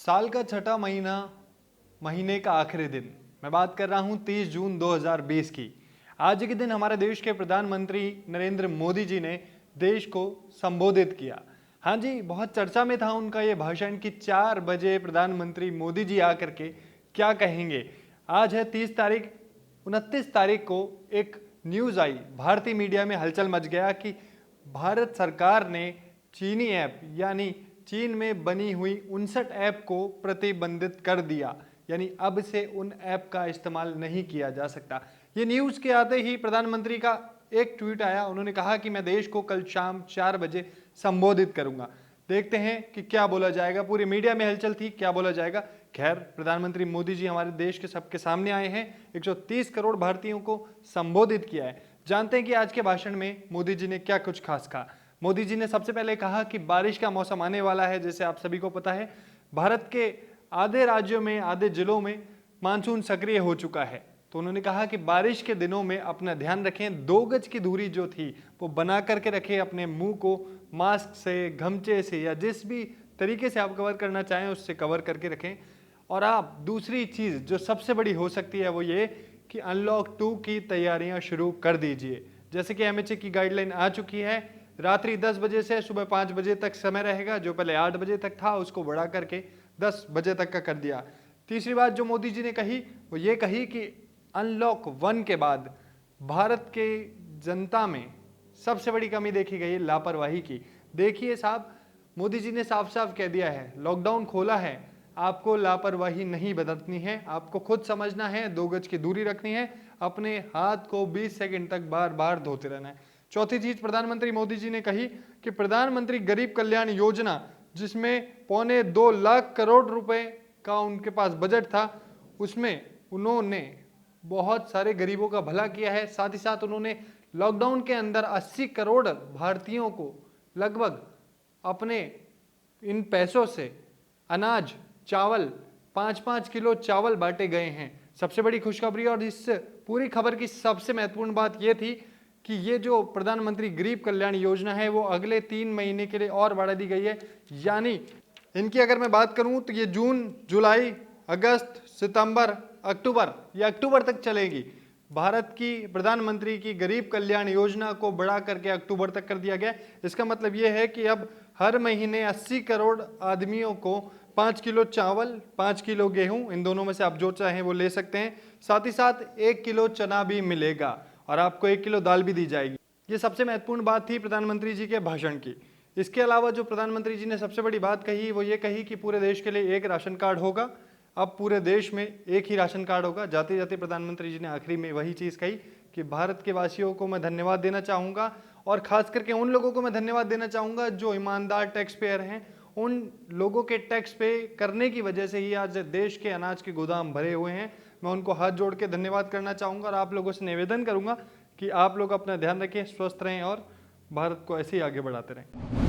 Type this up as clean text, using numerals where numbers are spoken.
साल का छठा महीना, महीने का आखिरी दिन। मैं बात कर रहा हूं 30 जून 2020 की। आज के दिन हमारे देश के प्रधानमंत्री नरेंद्र मोदी जी ने देश को संबोधित किया। हाँ जी, बहुत चर्चा में था उनका ये भाषण कि 4 बजे प्रधानमंत्री मोदी जी आकर के क्या कहेंगे। आज है 30 तारीख। 29 तारीख को एक न्यूज़ आई, भारतीय मीडिया में हलचल मच गया कि भारत सरकार ने चीनी ऐप यानी चीन में बनी हुई 59 ऐप को प्रतिबंधित कर दिया, यानी अब से उन ऐप का इस्तेमाल नहीं किया जा सकता। ये न्यूज़ के आते ही प्रधानमंत्री का एक ट्वीट आया। उन्होंने कहा कि मैं देश को कल शाम 4 बजे संबोधित करूंगा। देखते हैं कि क्या बोला जाएगा। पूरी मीडिया में हलचल थी, क्या बोला जाएगा। खैर, प्रधानमंत्री मोदी जी हमारे देश के सबके सामने आए हैं। 130 करोड़ भारतीयों को संबोधित किया है। जानते हैं कि आज के भाषण में मोदी जी ने क्या कुछ खास कहा। मोदी जी ने सबसे पहले कहा कि बारिश का मौसम आने वाला है। जैसे आप सभी को पता है, भारत के आधे राज्यों में, आधे जिलों में मानसून सक्रिय हो चुका है। तो उन्होंने कहा कि बारिश के दिनों में अपना ध्यान रखें, 2 गज की दूरी जो थी वो बना करके रखें। अपने मुंह को मास्क से, गमछे से या जिस भी तरीके से आप कवर करना चाहें उससे कवर करके रखें। और आप दूसरी चीज़ जो सबसे बड़ी हो सकती है वो ये कि अनलॉक 2 की तैयारियां शुरू कर दीजिए। जैसे कि एमएचए की गाइडलाइन आ चुकी है, रात्रि 10 बजे से सुबह 5 बजे तक समय रहेगा। जो पहले 8 बजे तक था उसको बढ़ा करके 10 बजे तक का कर दिया। तीसरी बात जो मोदी जी ने कही वो ये कही कि अनलॉक 1 के बाद भारत के जनता में सबसे बड़ी कमी देखी गई है लापरवाही की। देखिए साहब, मोदी जी ने साफ साफ कह दिया है, लॉकडाउन खोला है, आपको लापरवाही नहीं बरतनी है, आपको खुद समझना है, 2 गज की दूरी रखनी है, अपने हाथ को 20 सेकंड तक बार बार धोते रहना है। चौथी चीज प्रधानमंत्री मोदी जी ने कही कि प्रधानमंत्री गरीब कल्याण योजना, जिसमें 2.25 लाख करोड़ रुपए का उनके पास बजट था, उसमें उन्होंने बहुत सारे गरीबों का भला किया है। साथ ही साथ उन्होंने लॉकडाउन के अंदर 80 करोड़ भारतीयों को लगभग अपने इन पैसों से अनाज, चावल, 5-5 किलो चावल बांटे गए हैं। सबसे बड़ी खुशखबरी और इस पूरी खबर की सबसे महत्वपूर्ण बात यह थी कि ये जो प्रधानमंत्री गरीब कल्याण योजना है वो अगले 3 महीने के लिए और बढ़ा दी गई है। यानी इनकी अगर मैं बात करूं तो ये जून, जुलाई, अगस्त, सितंबर, अक्टूबर, ये अक्टूबर तक चलेगी। भारत की प्रधानमंत्री की गरीब कल्याण योजना को बढ़ा करके अक्टूबर तक कर दिया गया। इसका मतलब ये है कि अब हर महीने 80 करोड़ आदमियों को 5 किलो चावल, 5 किलो गेहूं, इन दोनों में से आप जो चाहें वो ले सकते हैं। साथ ही साथ 1 किलो चना भी मिलेगा और आपको 1 किलो दाल भी दी जाएगी। ये सबसे महत्वपूर्ण बात थी प्रधानमंत्री जी के भाषण की। इसके अलावा जो प्रधानमंत्री जी ने सबसे बड़ी बात कही वो ये कही कि पूरे देश के लिए एक राशन कार्ड होगा। अब पूरे देश में एक ही राशन कार्ड होगा। जाते जाते प्रधानमंत्री जी ने आखिरी में वही चीज़ कही कि भारत के वासियों को मैं धन्यवाद देना चाहूँगा और ख़ास करके उन लोगों को मैं धन्यवाद देना चाहूँगा जो ईमानदार टैक्स पेयर हैं। उन लोगों के टैक्स पे करने की वजह से ही आज देश के अनाज के गोदाम भरे हुए हैं। मैं उनको हाथ जोड़ के धन्यवाद करना चाहूँगा और आप लोगों से निवेदन करूँगा कि आप लोग अपना ध्यान रखें, स्वस्थ रहें और भारत को ऐसे ही आगे बढ़ाते रहें।